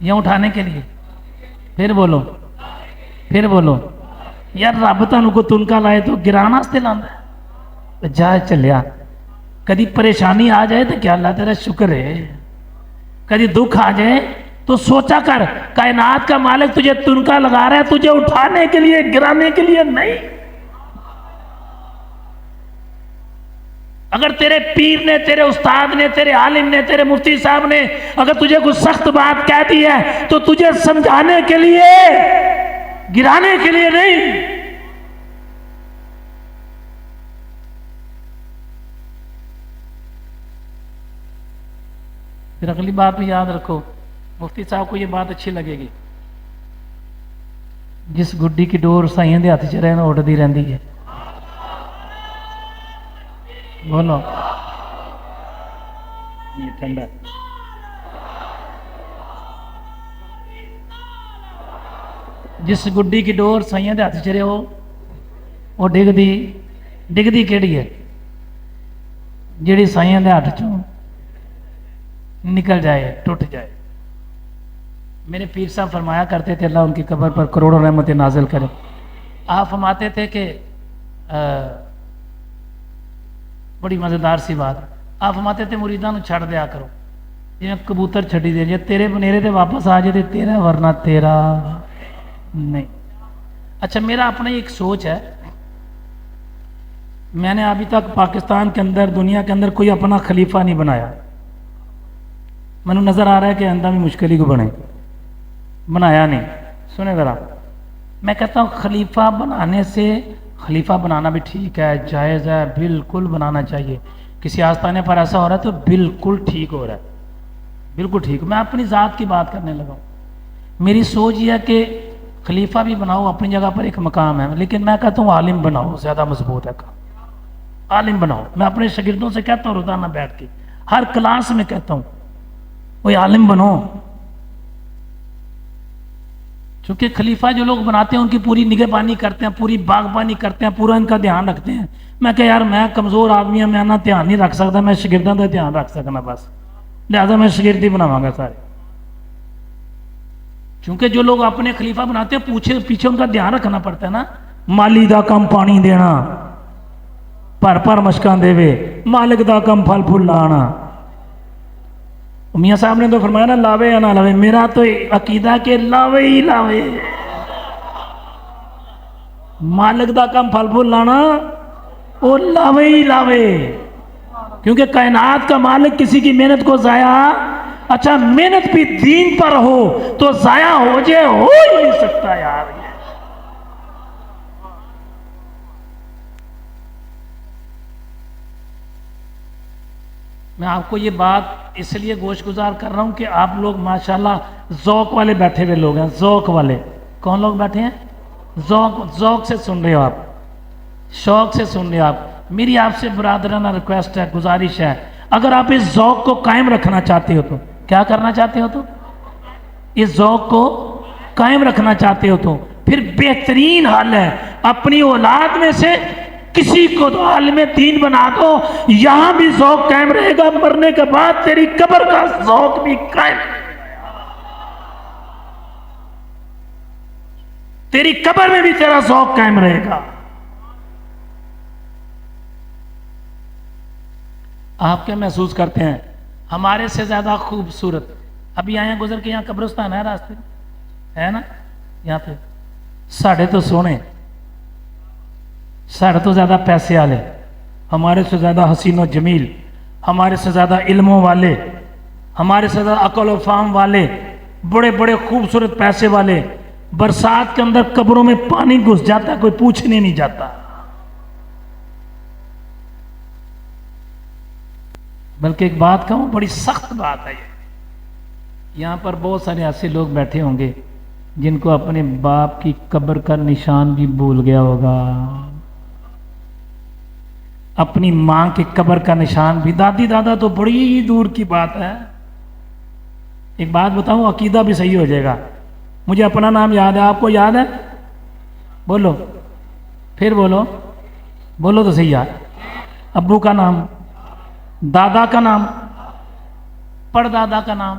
یا اٹھانے کے لیے؟ پھر بولو، پھر بولو یار رب تانوں کو تنکا لائے تو گران واسطے لاندا ہے؟ جا چلیا، کدی پریشانی آ جائے تو کیا اللہ تیرا شکر ہے، کدی دکھ آ جائے تو سوچا کر کائنات کا مالک تجھے تنکا لگا رہا ہے تجھے اٹھانے کے لیے، گرانے کے لیے نہیں۔ اگر تیرے پیر نے، تیرے استاد نے، تیرے عالم نے، تیرے مفتی صاحب نے اگر تجھے کوئی سخت بات کہہ دی ہے تو تجھے سمجھانے کے لیے، گرانے کے لیے نہیں۔ پھر اگلی بات بھی یاد رکھو، مفتی صاحب کو یہ بات اچھی لگے گی، جس گڈی کی ڈور سائیں دے ہاتھ چ رہنا اڑتی رہتی ہے۔ بولو یہ ٹھنڈا، جس گڈی کی ڈور سائیں دے ہاتھ چ رہے ہو وہ ڈگدی کیڑی ہے؟ جیڑی سائیں دے ہاتھ چوں نکل جائے، ٹوٹ جائے۔ میرے پیر صاحب فرمایا کرتے تھے، اللہ ان کی قبر پر کروڑوں رحمتیں نازل کرے، آپ فرماتے تھے کہ بڑی مزیدار سی بات، آپ فرماتے تھے مریداں نو چھڑ دیا کرو جی کبوتر چھڑی دے، جی تیرے بنیرے تے واپس آ جائے تیرا، ورنہ تیرا نہیں۔ اچھا میرا اپنا ایک سوچ ہے، میں نے ابھی تک پاکستان کے اندر، دنیا کے اندر کوئی اپنا خلیفہ نہیں بنایا، میں نے نظر آ رہا ہے کہ آئندہ بھی مشکل ہی کو بنایا نہیں۔ سنیں ذرا، میں کہتا ہوں خلیفہ بنانے سے، خلیفہ بنانا بھی ٹھیک ہے، جائز ہے، بالکل بنانا چاہیے، کسی آستانے پر ایسا ہو رہا ہے تو بالکل ٹھیک ہو رہا ہے، بالکل ٹھیک۔ میں اپنی ذات کی بات کرنے لگا ہوں، میری سوچ یہ ہے کہ خلیفہ بھی بناؤ، اپنی جگہ پر ایک مقام ہے، لیکن میں کہتا ہوں عالم بناؤ، زیادہ مضبوط ہے کام، عالم بناؤ۔ میں اپنے شاگردوں سے کہتا ہوں روزانہ بیٹھ کے، ہر کلاس میں کہتا ہوں کوئی عالم بنو، چونکہ خلیفہ جو لوگ بناتے ہیں ان کی پوری نگہبانی کرتے ہیں، پوری باغبانی کرتے ہیں، پورا ان کا دھیان رکھتے ہیں۔ میں کہ یار میں کمزور آدمی ہوں، میں نہ دھیان نہیں رکھ سکتا، میں شاگردوں کا دھیان رکھ سکنا بس، لہذا میں شاگرد ہی بناواں گا سارے۔ چونکہ جو لوگ اپنے خلیفہ بناتے ہیں پیچھے ان کا دھیان رکھنا پڑتا ہے نا، مالی دا کم پانی دینا، پر مشکاں دے وے، مالک دا کم پھل پھول لانا۔ میاں صاحب نے تو فرمایا نا لاوے یا نہ لاوے، میرا تو عقیدہ کہ لاوے ہی لاوے، مالک دا کم پھل پھول لانا وہ لاوے ہی لاوے، کیونکہ کائنات کا مالک کسی کی محنت کو ضائع، اچھا محنت بھی دین پر ہو تو ضائع ہو جائے، ہو ہی نہیں سکتا یار۔ میں آپ کو یہ بات اس لیے گوش گزار کر رہا ہوں کہ آپ لوگ ماشاءاللہ ذوق والے بیٹھے ہوئے لوگ ہیں، ذوق والے۔ کون لوگ بیٹھے ہیں؟ ذوق سے سن رہے ہو آپ، شوق سے سن رہے ہو آپ۔ میری آپ سے برادرانہ ریکویسٹ ہے، گزارش ہے، اگر آپ اس ذوق کو قائم رکھنا چاہتے ہو تو، کیا کرنا چاہتے ہو تو، اس ذوق کو قائم رکھنا چاہتے ہو تو پھر بہترین حل ہے اپنی اولاد میں سے کسی کو تو عالم دین بنا دو، یہاں بھی ذوق قائم رہے گا، مرنے کے بعد تیری قبر کا ذوق بھی قائم رہے گا، تیری قبر میں بھی تیرا ذوق قائم رہے گا۔ آپ کیا محسوس کرتے ہیں ہمارے سے زیادہ خوبصورت؟ ابھی آئے گزر کے یہاں قبرستان ہے راستے ہے نا، یہاں پہ ساڑھے تو سونے، ساڑھے تو زیادہ پیسے والے، ہمارے سے زیادہ حسین و جمیل، ہمارے سے زیادہ علموں والے، ہمارے سے زیادہ عقل و فہم والے، بڑے بڑے خوبصورت پیسے والے، برسات کے اندر قبروں میں پانی گھس جاتا ہے، کوئی پوچھنے نہیں جاتا۔ بلکہ ایک بات کہوں، بڑی سخت بات ہے یہ، یہاں پر بہت سارے ایسے لوگ بیٹھے ہوں گے جن کو اپنے باپ کی قبر کا نشان بھی بھول گیا ہوگا، اپنی ماں کی قبر کا نشان بھی، دادی دادا تو بڑی دور کی بات ہے۔ ایک بات بتاؤں، عقیدہ بھی صحیح ہو جائے گا۔ مجھے اپنا نام یاد ہے، آپ کو یاد ہے؟ بولو، پھر بولو، بولو تو صحیح یاد۔ ابو کا نام، دادا کا نام، پڑدادا کا نام،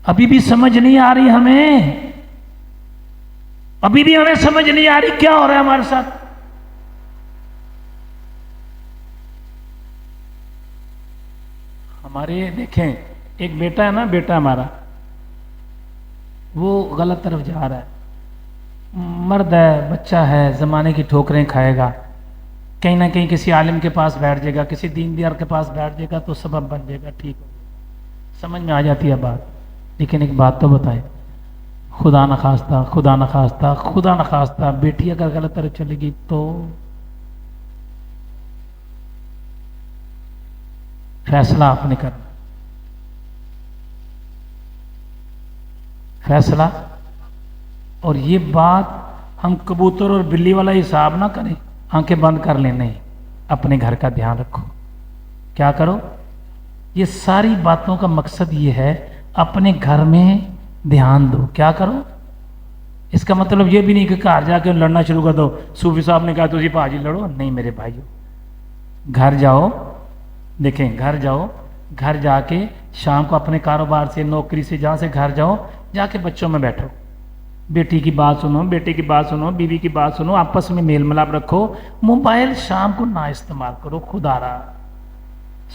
ابھی بھی سمجھ نہیں آ رہی ہمیں، ابھی بھی ہمیں سمجھ نہیں آ رہی کیا ہو رہا ہے ہمارے ساتھ. ہمارے دیکھیں ایک بیٹا ہے نا، بیٹا ہمارا وہ غلط طرف جا رہا ہے، مرد ہے، بچہ ہے، زمانے کی ٹھوکریں کھائے گا، کہیں نہ کہیں کسی عالم کے پاس بیٹھ جائے گا، کسی دیندار کے پاس بیٹھ جائے گا تو سبب بن جائے گا، ٹھیک ہو سمجھ میں آ جاتی ہے بات. لیکن ایک بات تو بتائیں، خدا نخواستہ خدا نخواستہ خدا نخواستہ بیٹی اگر غلط طرف چلے گی تو فیصلہ آپ نے کرنا، فیصلہ. اور یہ بات ہم کبوتر اور بلی والا حساب نہ کریں، آنکھیں بند کر لیں، نہیں، اپنے گھر کا دھیان رکھو. کیا کرو؟ یہ ساری باتوں کا مقصد یہ ہے اپنے گھر میں دھیان دو. کیا کرو؟ اس کا مطلب یہ بھی نہیں کہ گھر جا کے لڑنا شروع کر دو. صوفی صاحب نے کہا تجھے بھاجی لڑو، نہیں میرے بھائیو، گھر جاؤ، دیکھیں گھر جاؤ، گھر جا کے شام کو اپنے کاروبار سے، نوکری سے، جہاں سے گھر جاؤ، جا کے بچوں میں بیٹھو، بیٹی کی بات سنو، بیٹے کی بات سنو، بیوی کی بات سنو، آپس میں میل ملاپ رکھو. موبائل شام کو نہ استعمال کرو. خدا را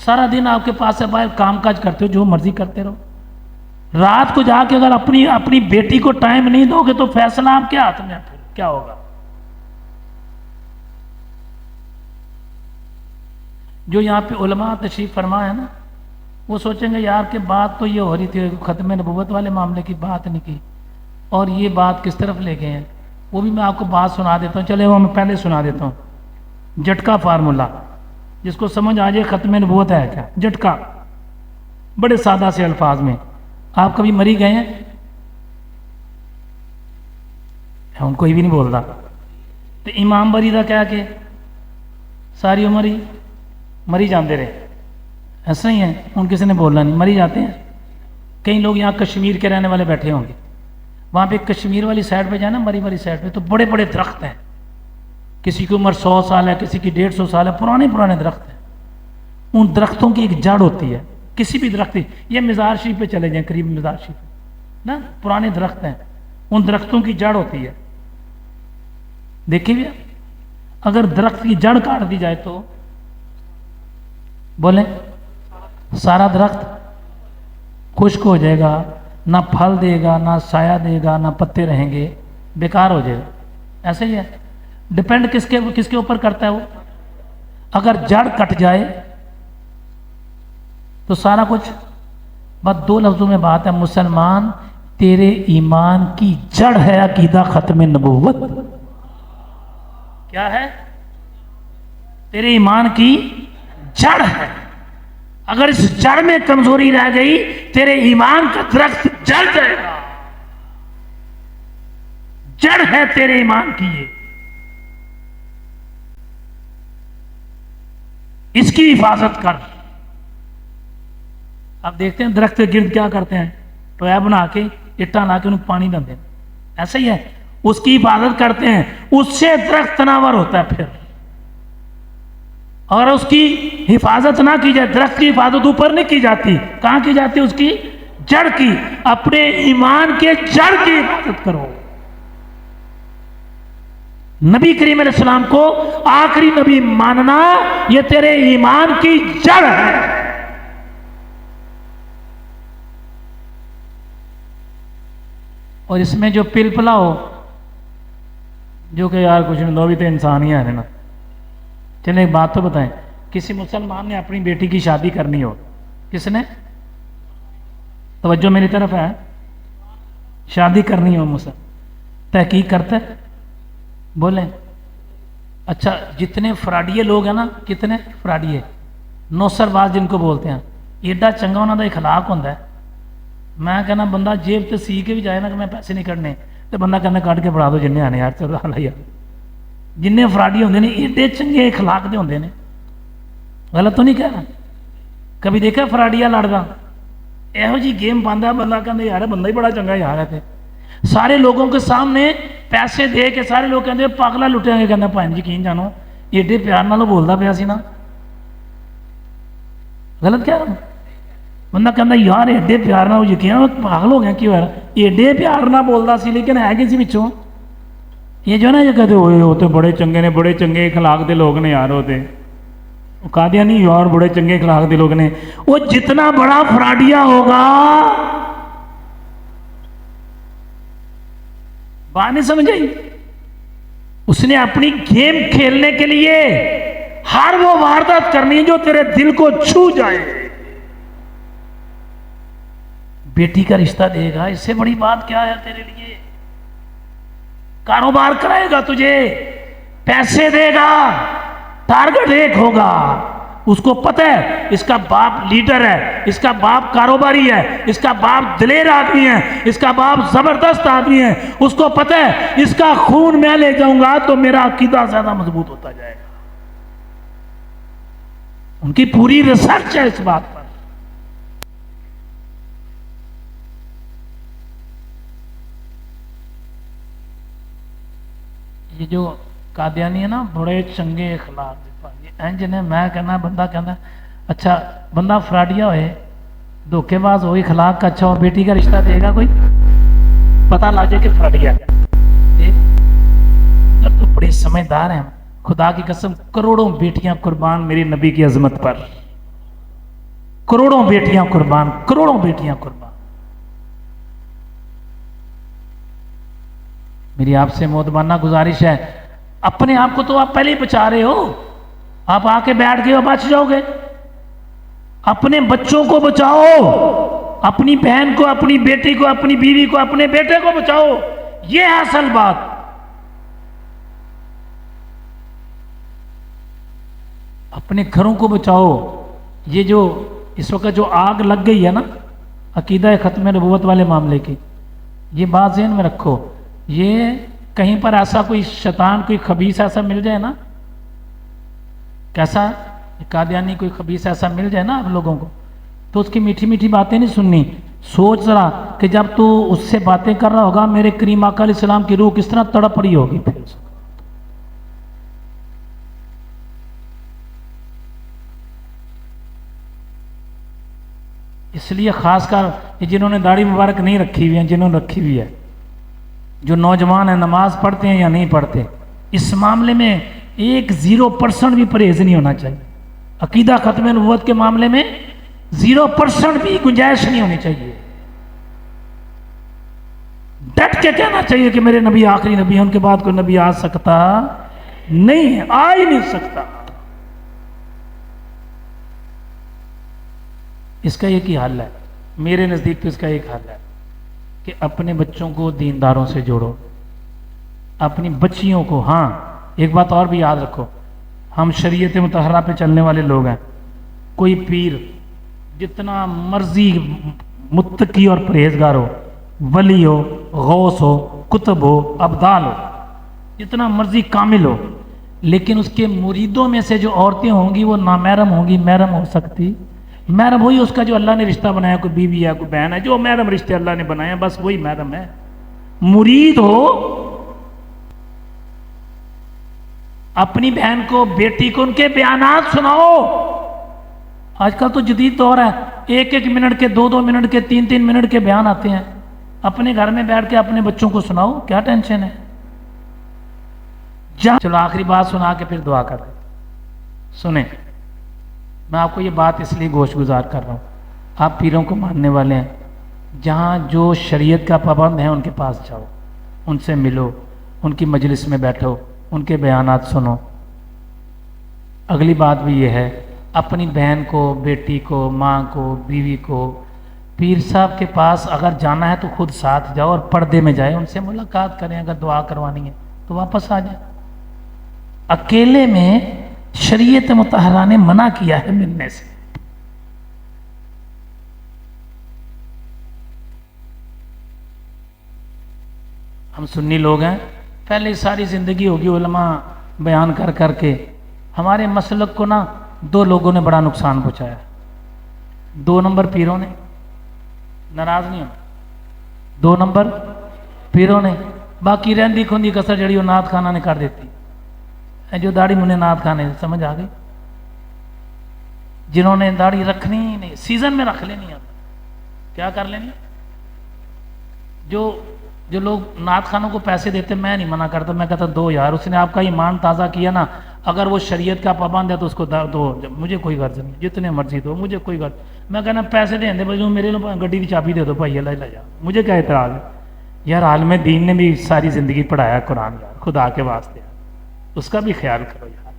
سارا دن آپ کے پاس ہے، باہر کام کاج کرتے ہو، جو مرضی کرتے رہو. رات کو جا کے اگر اپنی بیٹی کو ٹائم نہیں دو گے تو فیصلہ آپ کے ہاتھ میں پھر کیا ہوگا؟ جو یہاں پہ علماء تشریف فرما ہے نا، وہ سوچیں گے یار کہ بات تو یہ ہو رہی تھی، ختم نبوت والے معاملے کی بات نہیں کی، اور یہ بات کس طرف لے گئے ہیں. وہ بھی میں آپ کو بات سنا دیتا ہوں، چلے وہ میں پہلے سنا دیتا ہوں. جھٹکا فارمولہ، جس کو سمجھ آ جائے ختم نبوت ہے کیا. جھٹکا، بڑے سادہ سے الفاظ میں. آپ کبھی مری گئے ہیں؟ ہم کوئی بھی نہیں بول رہا. تو امام بری دا کیا کہ ساری عمر ہی مری جاندے رہے، ایسا ہی ہے، ان کسی نے بولنا نہیں، مری جاتے ہیں. کئی لوگ یہاں کشمیر کے رہنے والے بیٹھے ہوں گے، وہاں پہ کشمیر والی سائڈ پہ جائے نا، مری والی سائڈ پہ، تو بڑے بڑے درخت ہیں، کسی کی عمر 100 سال ہے، کسی کی 150 سال ہے، پرانے درخت ہیں. ان درختوں کی ایک جڑ ہوتی ہے، کسی بھی درخت، یہ مزار شریف پہ چلے جائیں، قریب مزار شریف نا، پرانے درخت ہیں، ان درختوں کی جڑ ہوتی ہے. دیکھیں بھی اگر درخت کی جڑ کاٹ دی جائے تو بولیں سارا درخت خشک ہو جائے گا، نہ پھل دے گا، نہ سایہ دے گا، نہ پتے رہیں گے، بیکار ہو جائے گا. ایسے ہی ہے، ڈپینڈ کس کے اوپر کرتا ہے وہ. اگر جڑ کٹ جائے تو سارا کچھ. بس 2 لفظوں میں بات ہے، مسلمان تیرے ایمان کی جڑ ہے عقیدہ ختم نبوت. کیا ہے؟ تیرے ایمان کی جڑ ہے. اگر اس جڑ میں کمزوری رہ گئی، تیرے ایمان کا درخت جل جائے گا. جڑ ہے تیرے ایمان کی، یہ اس کی حفاظت کر. آپ دیکھتے ہیں درخت کے گرد کیا کرتے ہیں، ٹویا بنا کے اٹا لا کے انہیں پانی دیتے ہیں، ایسا ہی ہے، اس کی حفاظت کرتے ہیں، اس سے درخت تناور ہوتا ہے. پھر اور اس کی حفاظت نہ کی جائے، درخت کی حفاظت اوپر نہیں کی جاتی، کہاں کی جاتی؟ اس کی جڑ کی. اپنے ایمان کے جڑ کی حفاظت کرو. نبی کریم علیہ السلام کو آخری نبی ماننا، یہ تیرے ایمان کی جڑ ہے. اور اس میں جو پل پلا ہو، جو کہ یار کچھ نہیں، دو بھی تو انسان ہی ہے نا. چلیں ایک بات تو بتائیں، کسی مسلمان نے اپنی بیٹی کی شادی کرنی ہو، کس نے؟ توجہ میری طرف ہے، شادی کرنی ہو، تحقیق کرتا ہے، بولیں. اچھا جتنے فراڈیے لوگ ہیں نا، کتنے فراڈیے، نوسر باز جن کو بولتے ہیں، ایڈا چنگا انہوں کا اخلاق ہوتا ہے. میں کہنا بندہ جیب تو سی کے بھی جائے نا کہ میں پیسے نہیں کٹنے، تو بندہ کہنا کٹ کے پڑھا دو جن آنے یار. چلو حال یار، جن فراڈی ہوتے ہیں ایڈے چنگے اخلاق دے ہوتے ہیں. غلط تو نہیں کہنا؟ کبھی دیکھا فراڈیا لڑتا؟ یہو جی گیم پاندہ بندہ کہتے یار بندہ ہی بڑا چنگا یار ہے. سارے لوگوں کے سامنے پیسے دے کے سارے لوگ کہتے پاگلا لٹیں گے، کہنا بھائی یقین جانو ایڈے پیار نالوں بولتا پیا سی نا. غلط کہہ رہا ہوں؟ بندہ کہتا یار ایڈے پیار نہ یقین پاگل ہو گیا کیوں ہے ایڈے پیار نہ بولتا سی لیکن ہے کسی پچھوں یہ جو نا یہ کہتے ہوئے ہوتے بڑے چنگے نے بڑے چنگے اخلاق دے لوگ نے یار ہوتے قادیانی یار بڑے چنگے اخلاق دے لوگ نے وہ جتنا بڑا فراڈیا ہوگا بات نہیں سمجھ آئی اس نے اپنی گیم کھیلنے کے لیے ہر وہ واردات کرنی ہے جو تیرے دل کو چھو جائے بیٹی کا رشتہ دے گا اس سے بڑی بات کیا ہے تیرے لیے کاروبار کرائے گا تجھے پیسے دے گا ٹارگٹ ایک ہوگا اس کو پتہ ہے اس کا باپ لیڈر ہے اس کا باپ کاروباری ہے اس کا باپ دلیر آدمی ہے اس کا باپ زبردست آدمی ہے اس کو پتہ ہے اس کا خون میں لے جاؤں گا تو میرا عقیدہ زیادہ مضبوط ہوتا جائے گا ان کی پوری ریسرچ ہے اس بات پر یہ جو قادیانی ہے نا بڑے چنگے اخلاق جنہیں میں کہنا بندہ کہنا اچھا بندہ فراڈیا ہوئے دھوکے باز ہو اخلاق کا اچھا ہو بیٹی کا رشتہ دے گا کوئی پتہ لا جائے کہ فراڈیا اگر تو بڑے سمجھدار ہیں خدا کی قسم کروڑوں بیٹیاں قربان میری نبی کی عظمت پر کروڑوں بیٹیاں قربان کروڑوں بیٹیاں قربان میری آپ سے مودبانہ گزارش ہے اپنے آپ کو تو آپ پہلے ہی بچا رہے ہو آپ آ کے بیٹھ گئے ہو بچ جاؤ گے اپنے بچوں کو بچاؤ اپنی بہن کو اپنی بیٹی کو اپنی بیوی کو اپنے بیٹے کو بچاؤ یہ ہے اصل بات اپنے گھروں کو بچاؤ یہ جو اس وقت جو آگ لگ گئی ہے نا عقیدہ ختم نبوت والے معاملے کی یہ بات ذہن میں رکھو یہ کہیں پر ایسا کوئی شیطان کوئی خبیث ایسا مل جائے نا کیسا قادیانی کوئی خبیث ایسا مل جائے نا آپ لوگوں کو تو اس کی میٹھی میٹھی باتیں نہیں سننی سوچ ذرا کہ جب تو اس سے باتیں کر رہا ہوگا میرے کریم آقا علیہ السلام کی روح کس طرح تڑپ رہی ہوگی پھر اس لیے خاص کر جنہوں نے داڑھی مبارک نہیں رکھی ہوئی ہیں جنہوں نے رکھی ہوئی ہے جو نوجوان ہیں نماز پڑھتے ہیں یا نہیں پڑھتے اس معاملے میں 0% بھی پرہیز نہیں ہونا چاہیے عقیدہ ختم نبوت کے معاملے میں 0% بھی گنجائش نہیں ہونی چاہیے ڈٹ کے کہنا چاہیے کہ میرے نبی آخری نبی ہیں ان کے بعد کوئی نبی آ سکتا نہیں ہے آ ہی نہیں سکتا اس کا ایک ہی حل ہے میرے نزدیک تو اس کا ایک حل ہے کہ اپنے بچوں کو دینداروں سے جوڑو اپنی بچیوں کو ہاں ایک بات اور بھی یاد رکھو ہم شریعت مطہرہ پہ چلنے والے لوگ ہیں کوئی پیر جتنا مرضی متقی اور پرہیزگار ہو ولی ہو غوث ہو کتب ہو ابدال ہو جتنا مرضی کامل ہو لیکن اس کے مریدوں میں سے جو عورتیں ہوں گی وہ نامحرم ہوں گی محرم ہو سکتی محرم وہی اس کا جو اللہ نے رشتہ بنایا کوئی بیوی ہے کوئی بہن ہے جو محرم رشتے اللہ نے بنایا بس وہی محرم ہے مرید ہو اپنی بہن کو بیٹی کو ان کے بیانات سناؤ آج کل تو جدید دور ہے 1 منٹ کے 2 منٹ کے 3 منٹ کے بیان آتے ہیں اپنے گھر میں بیٹھ کے اپنے بچوں کو سناؤ کیا ٹینشن ہے چلو آخری بات سنا کے پھر دعا کر سنیں میں آپ کو یہ بات اس لیے گوش گزار کر رہا ہوں آپ پیروں کو ماننے والے ہیں جہاں جو شریعت کا پابند ہے ان کے پاس جاؤ ان سے ملو ان کی مجلس میں بیٹھو ان کے بیانات سنو اگلی بات بھی یہ ہے اپنی بہن کو بیٹی کو ماں کو بیوی کو پیر صاحب کے پاس اگر جانا ہے تو خود ساتھ جاؤ اور پردے میں جائے ان سے ملاقات کریں اگر دعا کروانی ہے تو واپس آ جائیں اکیلے میں شریعت مطہرہ نے منع کیا ہے ملنے سے ہم سنی لوگ ہیں پہلے ساری زندگی ہوگی علماء بیان کر کر کے ہمارے مسلک کو نا 2 لوگوں نے بڑا نقصان پہنچایا 2 نمبر پیروں نے ناراض نہیں ہونا 2 نمبر پیروں نے باقی رہندی کھوندی کسر جڑی وہ نعت خانہ نے کر دیتی جو داڑھی منہ نعت خانے سمجھ آ گئی جنہوں نے داڑھی رکھنی نہیں سیزن میں رکھ لینی آتا کیا کر لیں گے؟ جو لوگ نعت خانوں کو پیسے دیتے، میں نہیں منع کرتا، میں کہتا دو یار، اس نے آپ کا ایمان تازہ کیا نا، اگر وہ شریعت کا پابند ہے تو اس کو دو، مجھے کوئی غرض نہیں، جتنے مرضی دو، مجھے کوئی غرض، میں کہنا پیسے دیں دے بھائی، میرے گڈی کی چابی دے دو بھائی، اللہ لے جا، مجھے کیا اعتراض ہے یار؟ عالم دین نے بھی ساری زندگی پڑھایا قرآن یار، خدا کے واسطے یار، اس کا بھی خیال کرو یار،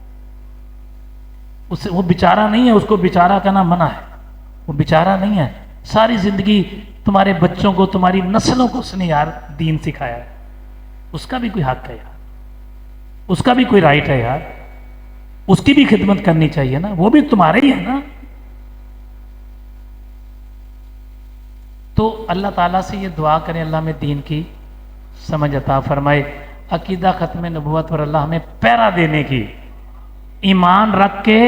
وہ بیچارہ نہیں ہے، اس کو بیچارہ کہنا منع ہے، وہ بیچارہ نہیں ہے، ساری زندگی تمہارے بچوں کو، تمہاری نسلوں کو اس نے یار دین سکھایا ہے، اس کا بھی کوئی حق ہے یار، اس کا بھی کوئی رائٹ ہے یار، اس کی بھی خدمت کرنی چاہیے نا، وہ بھی تمہارے ہی ہے نا۔ تو اللہ تعالیٰ سے یہ دعا کریں اللہ میں دین کی سمجھ عطا فرمائے، عقیدہ ختم نبوت پر اللہ ہمیں پہرا دینے کی، ایمان رکھ کے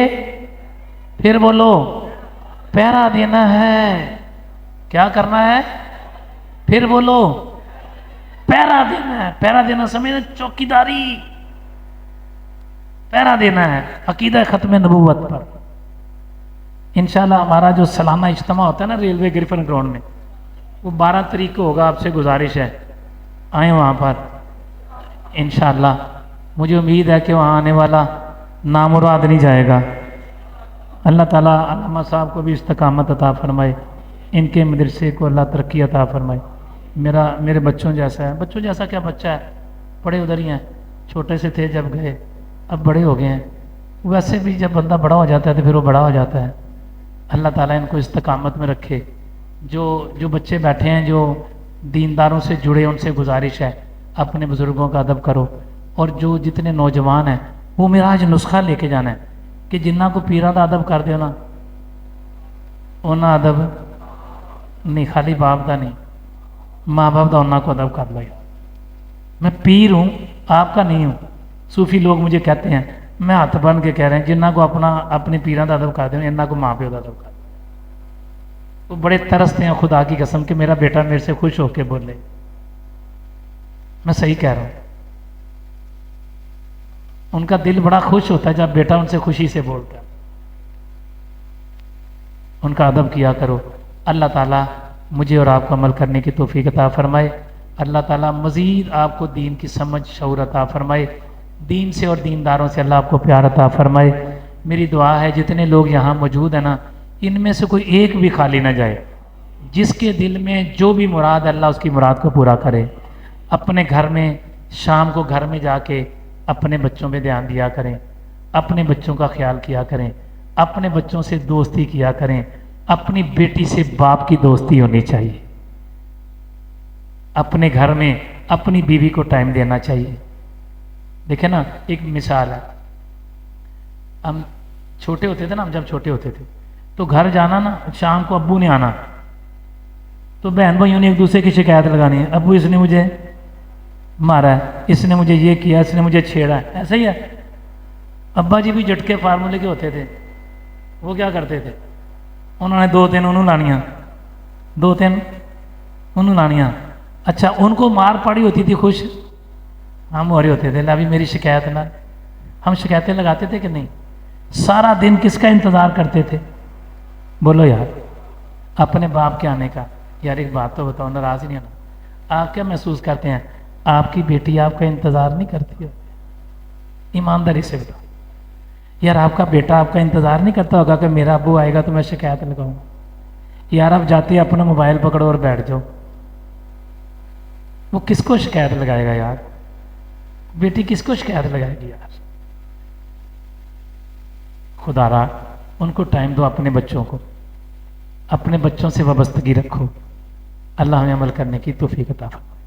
پھر بولو پہرا دینا ہے، کیا کرنا ہے؟ پھر بولو پہرا دینا ہے، پہرا دینا سمجھے چوکیداری، پہرا دینا ہے عقیدہ ختم نبوت پر۔ انشاءاللہ ہمارا جو سالانہ اجتماع ہوتا ہے نا ریلوے گریفن گراؤنڈ میں، وہ 12 تاریخ کو ہوگا، آپ سے گزارش ہے آئیں وہاں پر انشاءاللہ، مجھے امید ہے کہ وہاں آنے والا نامراد نہیں جائے گا۔ اللہ تعالیٰ علامہ صاحب کو بھی استقامت عطا فرمائے، ان کے مدرسے کو اللہ ترقی عطا فرمائے، میرے بچوں جیسا ہے، بچوں جیسا کیا بچہ ہے، بڑے ادھر ہی ہیں، چھوٹے سے تھے جب گئے، اب بڑے ہو گئے ہیں، ویسے بھی جب بندہ بڑا ہو جاتا ہے تو پھر وہ بڑا ہو جاتا ہے۔ اللہ تعالیٰ ان کو استقامت میں رکھے۔ جو بچے بیٹھے ہیں جو دینداروں سے جڑے، ان سے گزارش ہے اپنے بزرگوں کا ادب کرو، اور جو جتنے نوجوان ہیں وہ میرا آج نسخہ لے کے جانا ہے کہ جنہ کو پیرا دا ادب کر دینا، اونا ادب نہیں، خالی باپ دا نہیں، ماں باپ دا اونا کو ادب کر لو۔ میں پیر ہوں، آپ کا نہیں ہوں، صوفی لوگ مجھے کہتے ہیں، میں ہاتھ بن کے کہہ رہے ہیں جنہ کو اپنے پیران دا ادب کر دیں، انہاں کو ماں پیو دا ادب کر دیں۔ وہ بڑے ترستے ہیں خدا کی قسم کہ میرا بیٹا میرے سے خوش ہو کے بولے، میں صحیح کہہ رہا ہوں، ان کا دل بڑا خوش ہوتا ہے جب بیٹا ان سے خوشی سے بولتا ہے۔ ان کا ادب کیا کرو۔ اللہ تعالیٰ مجھے اور آپ کو عمل کرنے کی توفیق عطا فرمائے۔ اللہ تعالیٰ مزید آپ کو دین کی سمجھ شعور عطا فرمائے، دین سے اور دینداروں سے اللہ آپ کو پیار عطا فرمائے۔ میری دعا ہے جتنے لوگ یہاں موجود ہیں نا، ان میں سے کوئی ایک بھی خالی نہ جائے، جس کے دل میں جو بھی مراد ہے اللہ اس کی مراد کو پورا کرے۔ اپنے گھر میں شام کو گھر میں جا کے اپنے بچوں پہ دھیان دیا کریں، اپنے بچوں کا خیال کیا کریں، اپنے بچوں سے دوستی کیا کریں، اپنی بیٹی سے باپ کی دوستی ہونی چاہیے، اپنے گھر میں اپنی بیوی کو ٹائم دینا چاہیے۔ دیکھیں نا ایک مثال ہے، ہم چھوٹے ہوتے تھے نا، ہم جب چھوٹے ہوتے تھے تو گھر جانا نا، شام کو ابو نے آنا تو بہن بھائیوں نے ایک دوسرے کی شکایت لگانی ہے، ابو اس نے مجھے مارا ہے، اس نے مجھے یہ کیا، اس نے مجھے چھیڑا ہے، ایسا ہی ہے۔ ابا جی بھی جھٹکے فارمولے کے ہوتے تھے، وہ کیا کرتے تھے، انہوں نے 2-3 انہوں لانیاں، 2-3 انہوں لانیاں، اچھا ان کو مار پاڑی ہوتی تھی، خوش ہم ہو رہے ہوتے تھے، ابھی میری شکایت نہ، ہم شکایتیں لگاتے تھے کہ نہیں؟ سارا دن کس کا انتظار کرتے تھے؟ بولو یار، اپنے باپ کے آنے کا۔ یار ایک بات تو بتاؤ، ناراض ہی نہیں ہونا، آپ کیا محسوس کرتے ہیں؟ آپ کی بیٹی آپ کا انتظار نہیں کرتی ہے؟ ایمانداری سے بتاؤ یار، آپ کا بیٹا آپ کا انتظار نہیں کرتا ہوگا کہ میرا ابو آئے گا تو میں شکایت لگاؤں گا؟ یار آپ جاتے اپنا موبائل پکڑو اور بیٹھ جاؤ، وہ کس کو شکایت لگائے گا یار؟ بیٹی کس کو شکایت لگائے گی یار؟ خدا را ان کو ٹائم دو، اپنے بچوں کو، اپنے بچوں سے وابستگی رکھو۔ اللہ ہمیں عمل کرنے کی توفیق عطا فرمائے۔